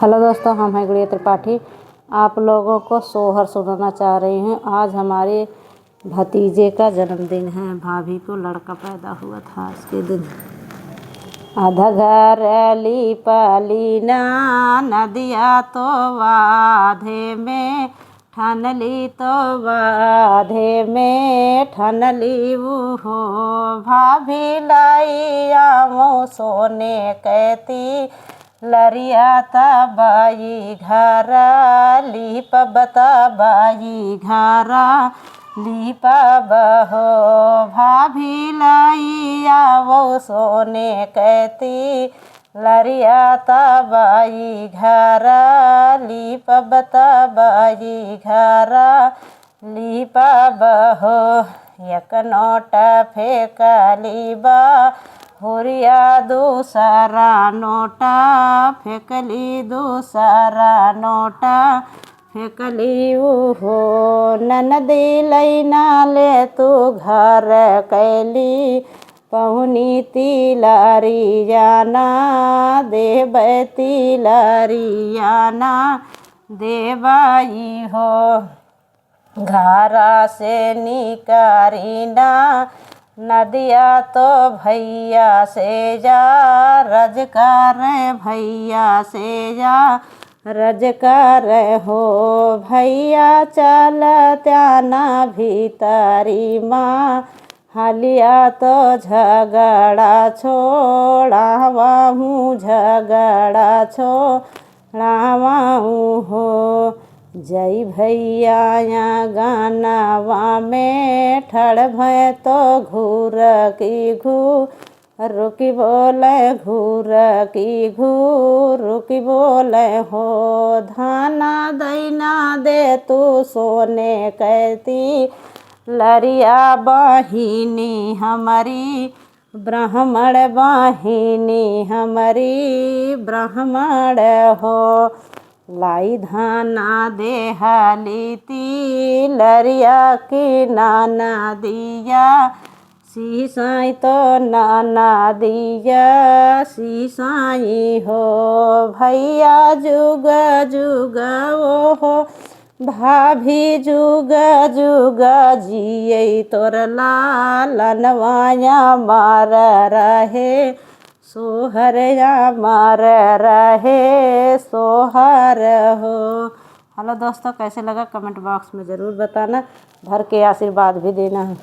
Hello दोस्तों, हम हैं गुड़िया त्रिपाठी। आप लोगों को सोहर सुनाना चाह रही हूँ। आज हमारे भतीजे का जन्मदिन है। भाभी को लड़का पैदा हुआ था आज के दिन। आधा घर लिपलीना नदिया तो वाधे में ठनली तो वाधे में ठनली हो भाभी लाइया मो सोने कहती लरिया तबाई घरा लीप बताबाई घरा लीप बहो भाभी लाइया वो सोने कहती लरिया तबाई घरा लीप बताबाई घरा लीप बहो एक नोट फेंकली बा हुरिया दूसरा नोटा फेंकली दूसरा नोटा फेंकली हो ननदी लैना ले तू घर कैली पहुनी तिलरी जाना देबै तिलरी जाना देबाई हो घरा से निकारीना नदिया तो भैया से जा रजकार भैया से जा रजकार हो भैया चल त्याना भीतरी माँ हालिया तो झगड़ा छोड़ावा हूँ झगड़ा छोड़ावाऊँ हो जय भैया या गानावा में ठड़ भय तो घूर की घूर रुकी बोले घूर की घूर रुकी बोले हो धाना दैना दे तू सोने कहती लरिया बहिनी हमारी ब्राह्मण बहिनी हमारी ब्राह्मण हो लाई धाना देहाली तिलरिया की नाना दिया सीसाई तो नाना दिया सीसाई हो भैया जुग जुग वो हो भाभी जुग जुग जिये तोर लालनवाया मार रहे सोहर या मार रहे सोहर हो। हेलो दोस्तों, कैसे लगा कमेंट बॉक्स में ज़रूर बताना। भर के आशीर्वाद भी देना है।